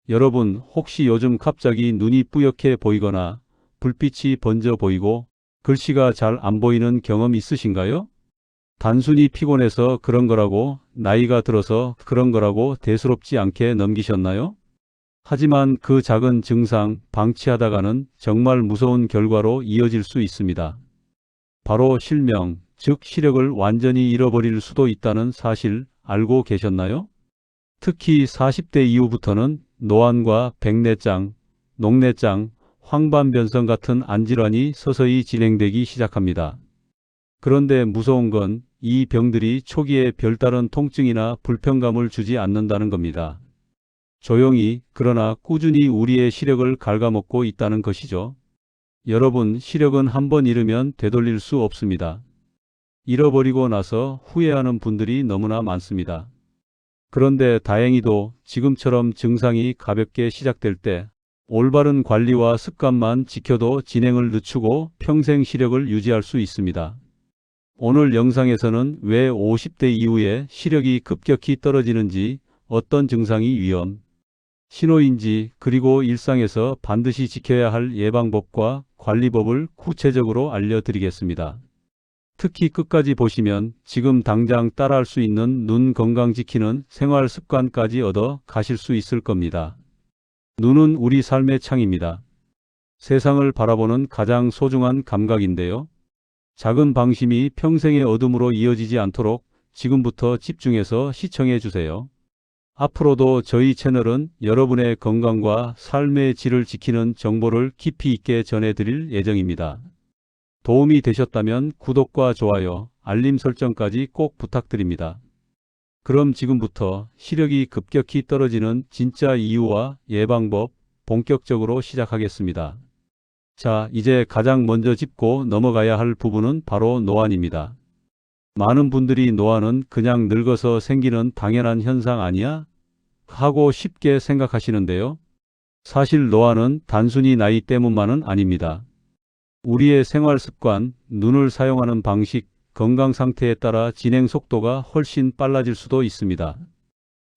여러분, 혹시 요즘 갑자기 눈이 뿌옇게 보이거나 불빛이 번져 보이고 글씨가 잘 안 보이는 경험 있으신가요? 단순히 피곤해서 그런 거라고, 나이가 들어서 그런 거라고 대수롭지 않게 넘기셨나요? 하지만 그 작은 증상 방치하다가는 정말 무서운 결과로 이어질 수 있습니다. 바로 실명, 즉 시력을 완전히 잃어버릴 수도 있다는 사실 알고 계셨나요? 특히 40대 이후부터는 노안과 백내장, 녹내장, 황반변성 같은 안질환이 서서히 진행되기 시작합니다. 그런데 무서운 건 이 병들이 초기에 별다른 통증이나 불편감을 주지 않는다는 겁니다. 조용히 그러나 꾸준히 우리의 시력을 갉아먹고 있다는 것이죠. 여러분, 시력은 한번 잃으면 되돌릴 수 없습니다. 잃어버리고 나서 후회하는 분들이 너무나 많습니다. 그런데 다행히도 지금처럼 증상이 가볍게 시작될 때 올바른 관리와 습관만 지켜도 진행을 늦추고 평생 시력을 유지할 수 있습니다. 오늘 영상에서는 왜 50대 이후에 시력이 급격히 떨어지는지, 어떤 증상이 위험 신호인지, 그리고 일상에서 반드시 지켜야 할 예방법과 관리법을 구체적으로 알려드리겠습니다. 특히 끝까지 보시면 지금 당장 따라할 수 있는 눈 건강 지키는 생활 습관까지 얻어 가실 수 있을 겁니다. 눈은 우리 삶의 창입니다. 세상을 바라보는 가장 소중한 감각인데요. 작은 방심이 평생의 어둠으로 이어지지 않도록 지금부터 집중해서 시청해 주세요. 앞으로도 저희 채널은 여러분의 건강과 삶의 질을 지키는 정보를 깊이 있게 전해드릴 예정입니다. 도움이 되셨다면 구독과 좋아요, 알림 설정까지 꼭 부탁드립니다. 그럼 지금부터 시력이 급격히 떨어지는 진짜 이유와 예방법 본격적으로 시작하겠습니다. 자, 이제 가장 먼저 짚고 넘어가야 할 부분은 바로 노안입니다. 많은 분들이 노안은 그냥 늙어서 생기는 당연한 현상 아니야? 하고 쉽게 생각하시는데요. 사실 노안은 단순히 나이 때문만은 아닙니다. 우리의 생활 습관, 눈을 사용하는 방식, 건강 상태에 따라 진행 속도가 훨씬 빨라질 수도 있습니다.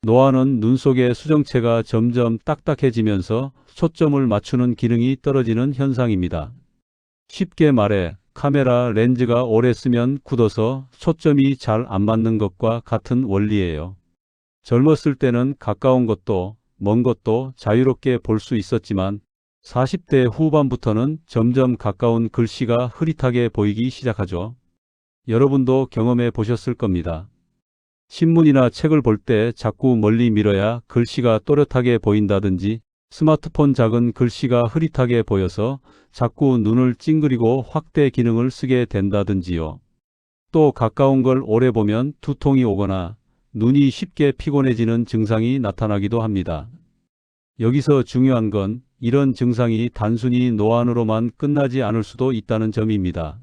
노안은 눈 속의 수정체가 점점 딱딱해지면서 초점을 맞추는 기능이 떨어지는 현상입니다. 쉽게 말해 카메라 렌즈가 오래 쓰면 굳어서 초점이 잘 안 맞는 것과 같은 원리예요. 젊었을 때는 가까운 것도 먼 것도 자유롭게 볼 수 있었지만 40대 후반부터는 점점 가까운 글씨가 흐릿하게 보이기 시작하죠. 여러분도 경험해 보셨을 겁니다. 신문이나 책을 볼 때 자꾸 멀리 밀어야 글씨가 또렷하게 보인다든지, 스마트폰 작은 글씨가 흐릿하게 보여서 자꾸 눈을 찡그리고 확대 기능을 쓰게 된다든지요. 또 가까운 걸 오래 보면 두통이 오거나 눈이 쉽게 피곤해지는 증상이 나타나기도 합니다. 여기서 중요한 건 이런 증상이 단순히 노안으로만 끝나지 않을 수도 있다는 점입니다.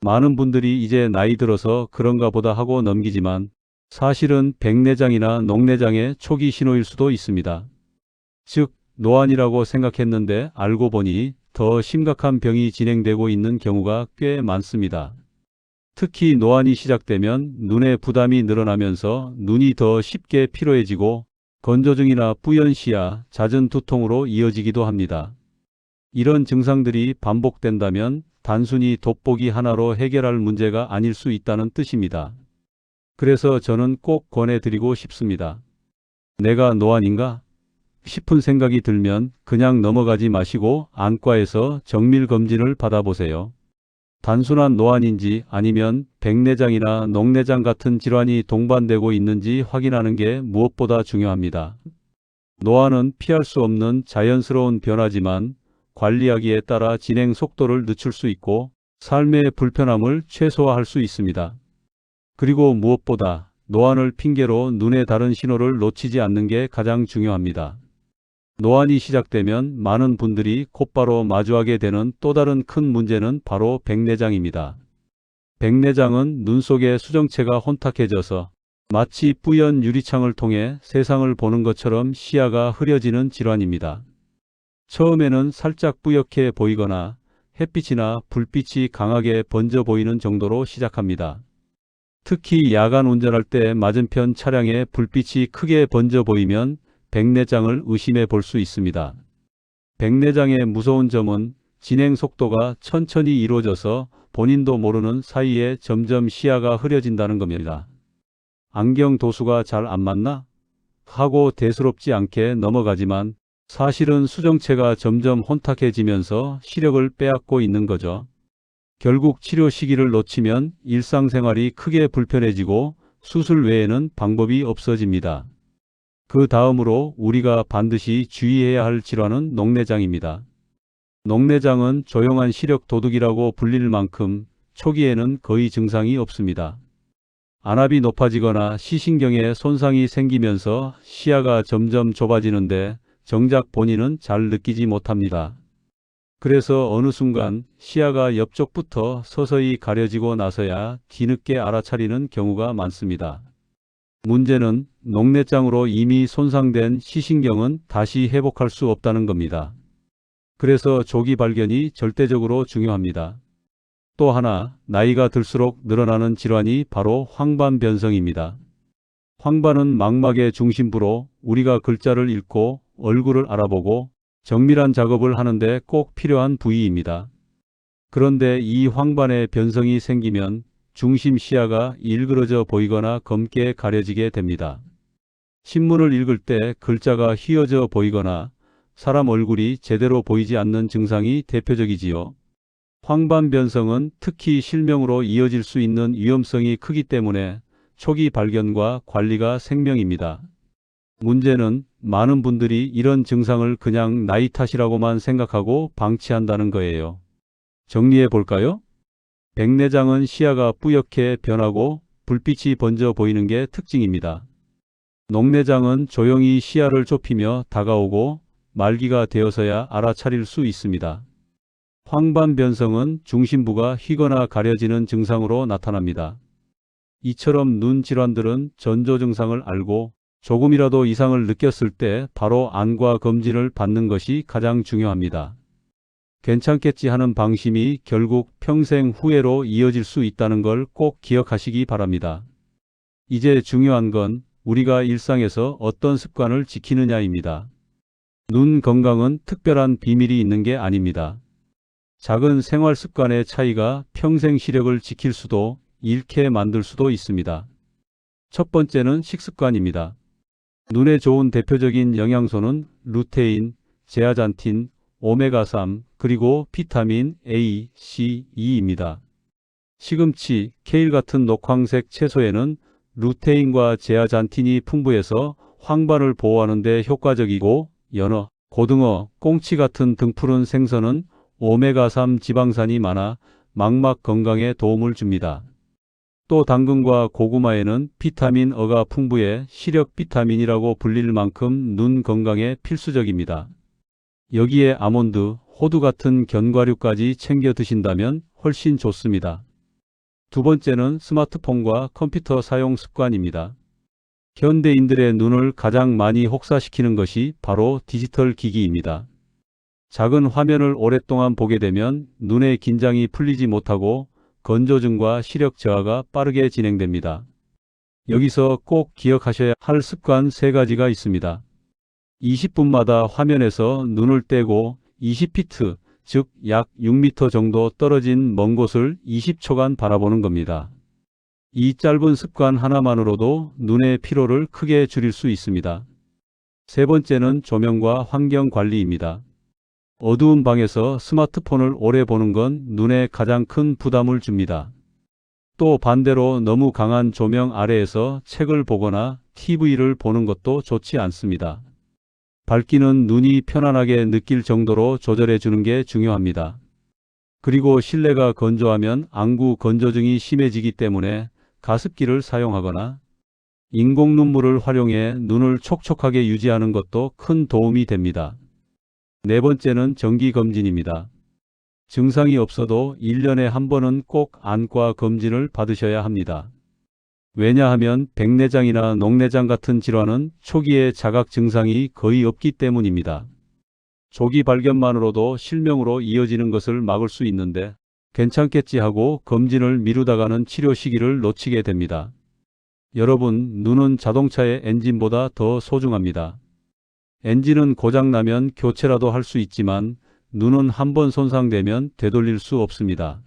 많은 분들이 이제 나이 들어서 그런가 보다 하고 넘기지만 사실은 백내장이나 녹내장의 초기 신호일 수도 있습니다. 즉, 노안이라고 생각했는데 알고 보니 더 심각한 병이 진행되고 있는 경우가 꽤 많습니다. 특히 노안이 시작되면 눈의 부담이 늘어나면서 눈이 더 쉽게 피로해지고 건조증이나 뿌연 시야, 잦은 두통으로 이어지기도 합니다. 이런 증상들이 반복된다면 단순히 돋보기 하나로 해결할 문제가 아닐 수 있다는 뜻입니다. 그래서 저는 꼭 권해드리고 싶습니다. 내가 노안인가 싶은 생각이 들면 그냥 넘어가지 마시고 안과에서 정밀검진을 받아보세요. 단순한 노안인지 아니면 백내장이나 녹내장 같은 질환이 동반되고 있는지 확인하는 게 무엇보다 중요합니다. 노안은 피할 수 없는 자연스러운 변화지만 관리하기에 따라 진행 속도를 늦출 수 있고 삶의 불편함을 최소화할 수 있습니다. 그리고 무엇보다 노안을 핑계로 눈의 다른 신호를 놓치지 않는 게 가장 중요합니다. 노안이 시작되면 많은 분들이 곧바로 마주하게 되는 또 다른 큰 문제는 바로 백내장입니다. 백내장은 눈 속의 수정체가 혼탁해져서 마치 뿌연 유리창을 통해 세상을 보는 것처럼 시야가 흐려지는 질환입니다. 처음에는 살짝 뿌옇게 보이거나 햇빛이나 불빛이 강하게 번져 보이는 정도로 시작합니다. 특히 야간 운전할 때 맞은편 차량에 불빛이 크게 번져 보이면 백내장을 의심해 볼 수 있습니다. 백내장의 무서운 점은 진행 속도가 천천히 이루어져서 본인도 모르는 사이에 점점 시야가 흐려진다는 겁니다. 안경 도수가 잘 안 맞나? 하고 대수롭지 않게 넘어가지만 사실은 수정체가 점점 혼탁해지면서 시력을 빼앗고 있는 거죠. 결국 치료 시기를 놓치면 일상생활이 크게 불편해지고 수술 외에는 방법이 없어집니다. 그 다음으로 우리가 반드시 주의해야 할 질환은 녹내장입니다. 녹내장은 조용한 시력 도둑이라고 불릴 만큼 초기에는 거의 증상이 없습니다. 안압이 높아지거나 시신경에 손상이 생기면서 시야가 점점 좁아지는데 정작 본인은 잘 느끼지 못합니다. 그래서 어느 순간 시야가 옆쪽부터 서서히 가려지고 나서야 뒤늦게 알아차리는 경우가 많습니다. 문제는 녹내장으로 이미 손상된 시신경은 다시 회복할 수 없다는 겁니다. 그래서 조기 발견이 절대적으로 중요합니다. 또 하나, 나이가 들수록 늘어나는 질환이 바로 황반변성입니다. 황반은 망막의 중심부로 우리가 글자를 읽고 얼굴을 알아보고 정밀한 작업을 하는데 꼭 필요한 부위입니다. 그런데 이 황반의 변성이 생기면 중심 시야가 일그러져 보이거나 검게 가려지게 됩니다. 신문을 읽을 때 글자가 휘어져 보이거나 사람 얼굴이 제대로 보이지 않는 증상이 대표적이지요. 황반 변성은 특히 실명으로 이어질 수 있는 위험성이 크기 때문에 초기 발견과 관리가 생명입니다. 문제는 많은 분들이 이런 증상을 그냥 나이 탓이라고만 생각하고 방치한다는 거예요. 정리해 볼까요? 백내장은 시야가 뿌옇게 변하고 불빛이 번져 보이는 게 특징입니다. 녹내장은 조용히 시야를 좁히며 다가오고 말기가 되어서야 알아차릴 수 있습니다. 황반변성은 중심부가 휘거나 가려지는 증상으로 나타납니다. 이처럼 눈 질환들은 전조 증상을 알고 조금이라도 이상을 느꼈을 때 바로 안과 검진을 받는 것이 가장 중요합니다. 괜찮겠지 하는 방심이 결국 평생 후회로 이어질 수 있다는 걸 꼭 기억하시기 바랍니다. 이제 중요한 건 우리가 일상에서 어떤 습관을 지키느냐입니다. 눈 건강은 특별한 비밀이 있는 게 아닙니다. 작은 생활 습관의 차이가 평생 시력을 지킬 수도 잃게 만들 수도 있습니다. 첫 번째는 식습관입니다. 눈에 좋은 대표적인 영양소는 루테인, 제아잔틴, 오메가3, 그리고 비타민 A, C, E입니다. 시금치, 케일 같은 녹황색 채소에는 루테인과 제아잔틴이 풍부해서 황반을 보호하는 데 효과적이고 연어, 고등어, 꽁치 같은 등푸른 생선은 오메가3 지방산이 많아 망막 건강에 도움을 줍니다. 또 당근과 고구마에는 비타민 E가 풍부해 시력 비타민이라고 불릴 만큼 눈 건강에 필수적입니다. 여기에 아몬드, 호두 같은 견과류까지 챙겨 드신다면 훨씬 좋습니다. 두 번째는 스마트폰과 컴퓨터 사용 습관입니다. 현대인들의 눈을 가장 많이 혹사시키는 것이 바로 디지털 기기입니다. 작은 화면을 오랫동안 보게 되면 눈의 긴장이 풀리지 못하고 건조증과 시력 저하가 빠르게 진행됩니다. 여기서 꼭 기억하셔야 할 습관 3가지가 있습니다. 20분마다 화면에서 눈을 떼고 20피트, 즉 약 6m 정도 떨어진 먼 곳을 20초간 바라보는 겁니다. 이 짧은 습관 하나만으로도 눈의 피로를 크게 줄일 수 있습니다. 세 번째는 조명과 환경 관리입니다. 어두운 방에서 스마트폰을 오래 보는 건 눈에 가장 큰 부담을 줍니다. 또 반대로 너무 강한 조명 아래에서 책을 보거나 TV를 보는 것도 좋지 않습니다. 밝기는 눈이 편안하게 느낄 정도로 조절해 주는 게 중요합니다. 그리고 실내가 건조하면 안구 건조증이 심해지기 때문에 가습기를 사용하거나 인공 눈물을 활용해 눈을 촉촉하게 유지하는 것도 큰 도움이 됩니다. 네 번째는 정기검진입니다. 증상이 없어도 1년에 한 번은 꼭 안과 검진을 받으셔야 합니다. 왜냐하면 백내장이나 녹내장 같은 질환은 초기에 자각 증상이 거의 없기 때문입니다. 조기 발견만으로도 실명으로 이어지는 것을 막을 수 있는데 괜찮겠지 하고 검진을 미루다가는 치료 시기를 놓치게 됩니다. 여러분, 눈은 자동차의 엔진보다 더 소중합니다. 엔진은 고장나면 교체라도 할 수 있지만 눈은 한번 손상되면 되돌릴 수 없습니다.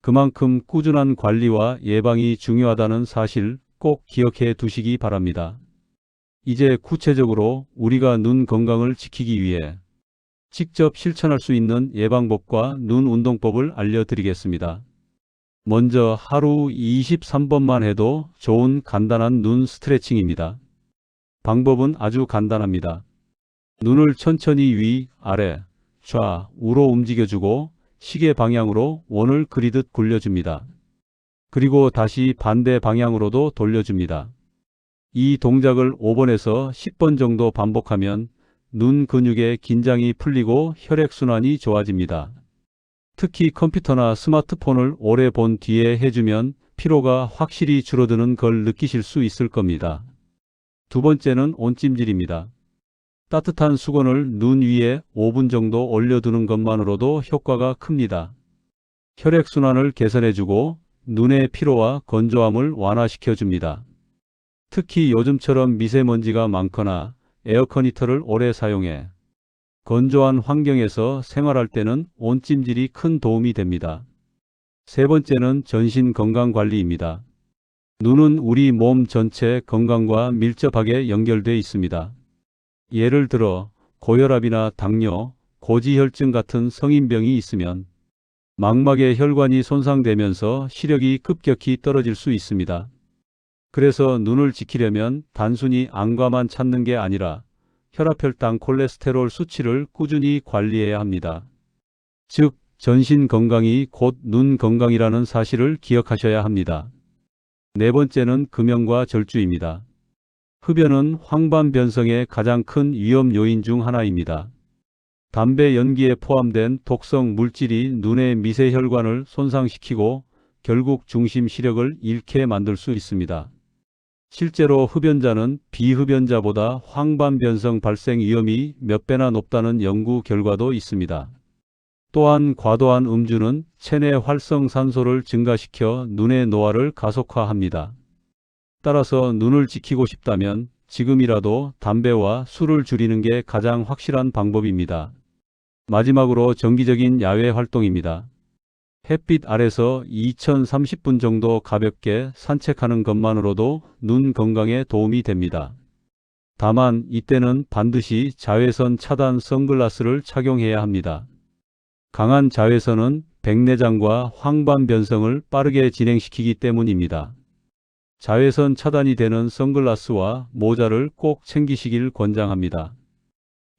그만큼 꾸준한 관리와 예방이 중요하다는 사실 꼭 기억해 두시기 바랍니다. 이제 구체적으로 우리가 눈 건강을 지키기 위해 직접 실천할 수 있는 예방법과 눈 운동법을 알려드리겠습니다. 먼저 하루 23번만 해도 좋은 간단한 눈 스트레칭입니다. 방법은 아주 간단합니다. 눈을 천천히 위, 아래, 좌, 우로 움직여주고 시계 방향으로 원을 그리듯 굴려줍니다. 그리고 다시 반대 방향으로도 돌려줍니다. 이 동작을 5번에서 10번 정도 반복하면 눈 근육의 긴장이 풀리고 혈액순환이 좋아집니다. 특히 컴퓨터나 스마트폰을 오래 본 뒤에 해주면 피로가 확실히 줄어드는 걸 느끼실 수 있을 겁니다. 두 번째는 온찜질입니다. 따뜻한 수건을 눈 위에 5분 정도 올려두는 것만으로도 효과가 큽니다. 혈액순환을 개선해주고 눈의 피로와 건조함을 완화시켜줍니다. 특히 요즘처럼 미세먼지가 많거나 에어컨 히터를 오래 사용해 건조한 환경에서 생활할 때는 온찜질이 큰 도움이 됩니다. 세 번째는 전신 건강관리입니다. 눈은 우리 몸 전체 건강과 밀접하게 연결되어 있습니다. 예를 들어 고혈압이나 당뇨, 고지혈증 같은 성인병이 있으면 망막의 혈관이 손상되면서 시력이 급격히 떨어질 수 있습니다. 그래서 눈을 지키려면 단순히 안과만 찾는 게 아니라 혈압혈당, 콜레스테롤 수치를 꾸준히 관리해야 합니다. 즉, 전신 건강이 곧 눈 건강이라는 사실을 기억하셔야 합니다. 네 번째는 금연과 절주입니다. 흡연은 황반변성의 가장 큰 위험 요인 중 하나입니다. 담배 연기에 포함된 독성 물질이 눈의 미세혈관을 손상시키고 결국 중심 시력을 잃게 만들 수 있습니다. 실제로 흡연자는 비흡연자보다 황반변성 발생 위험이 몇 배나 높다는 연구 결과도 있습니다. 또한 과도한 음주는 체내 활성산소를 증가시켜 눈의 노화를 가속화합니다. 따라서 눈을 지키고 싶다면 지금이라도 담배와 술을 줄이는 게 가장 확실한 방법입니다. 마지막으로 정기적인 야외 활동입니다. 햇빛 아래서 2030분 정도 가볍게 산책하는 것만으로도 눈 건강에 도움이 됩니다. 다만 이때는 반드시 자외선 차단 선글라스를 착용해야 합니다. 강한 자외선은 백내장과 황반변성을 빠르게 진행시키기 때문입니다. 자외선 차단이 되는 선글라스와 모자를 꼭 챙기시길 권장합니다.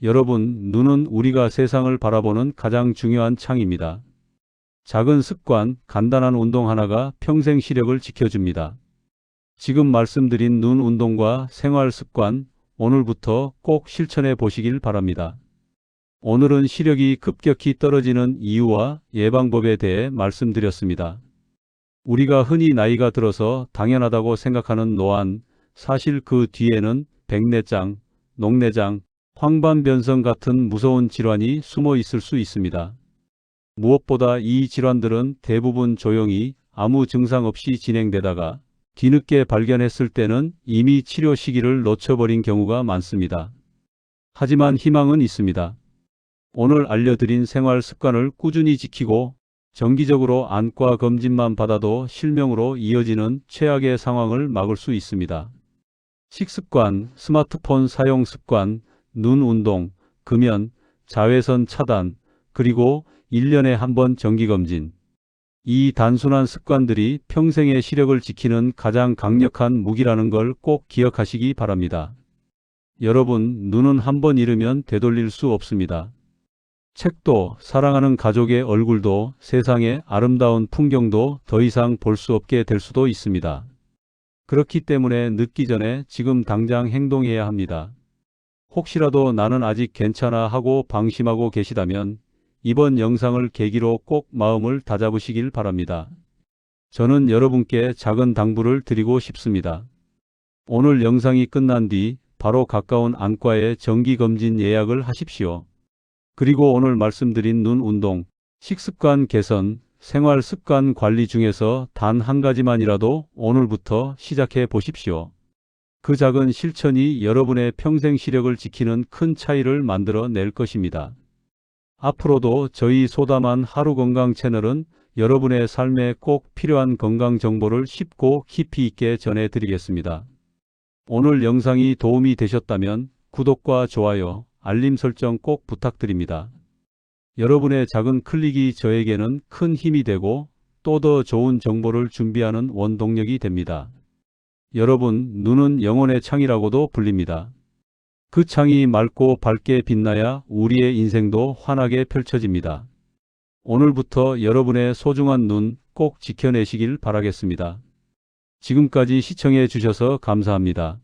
여러분, 눈은 우리가 세상을 바라보는 가장 중요한 창입니다. 작은 습관, 간단한 운동 하나가 평생 시력을 지켜줍니다. 지금 말씀드린 눈 운동과 생활 습관, 오늘부터 꼭 실천해 보시길 바랍니다. 오늘은 시력이 급격히 떨어지는 이유와 예방법에 대해 말씀드렸습니다. 우리가 흔히 나이가 들어서 당연하다고 생각하는 노안, 사실 그 뒤에는 백내장, 녹내장, 황반변성 같은 무서운 질환이 숨어 있을 수 있습니다. 무엇보다 이 질환들은 대부분 조용히 아무 증상 없이 진행되다가 뒤늦게 발견했을 때는 이미 치료 시기를 놓쳐버린 경우가 많습니다. 하지만 희망은 있습니다. 오늘 알려드린 생활 습관을 꾸준히 지키고 정기적으로 안과 검진만 받아도 실명으로 이어지는 최악의 상황을 막을 수 있습니다. 식습관, 스마트폰 사용 습관, 눈 운동, 금연, 자외선 차단, 그리고 1년에 한 번 정기검진. 이 단순한 습관들이 평생의 시력을 지키는 가장 강력한 무기라는 걸 꼭 기억하시기 바랍니다. 여러분, 눈은 한 번 잃으면 되돌릴 수 없습니다. 책도, 사랑하는 가족의 얼굴도, 세상의 아름다운 풍경도 더 이상 볼 수 없게 될 수도 있습니다. 그렇기 때문에 늦기 전에 지금 당장 행동해야 합니다. 혹시라도 나는 아직 괜찮아 하고 방심하고 계시다면 이번 영상을 계기로 꼭 마음을 다잡으시길 바랍니다. 저는 여러분께 작은 당부를 드리고 싶습니다. 오늘 영상이 끝난 뒤 바로 가까운 안과에 정기검진 예약을 하십시오. 그리고 오늘 말씀드린 눈 운동, 식습관 개선, 생활 습관 관리 중에서 단 한 가지만이라도 오늘부터 시작해 보십시오. 그 작은 실천이 여러분의 평생 시력을 지키는 큰 차이를 만들어 낼 것입니다. 앞으로도 저희 소담한 하루 건강 채널은 여러분의 삶에 꼭 필요한 건강 정보를 쉽고 깊이 있게 전해드리겠습니다. 오늘 영상이 도움이 되셨다면 구독과 좋아요, 알림 설정 꼭 부탁드립니다. 여러분의 작은 클릭이 저에게는 큰 힘이 되고 또 더 좋은 정보를 준비하는 원동력이 됩니다. 여러분, 눈은 영혼의 창이라고도 불립니다. 그 창이 맑고 밝게 빛나야 우리의 인생도 환하게 펼쳐집니다. 오늘부터 여러분의 소중한 눈 꼭 지켜내시길 바라겠습니다. 지금까지 시청해 주셔서 감사합니다.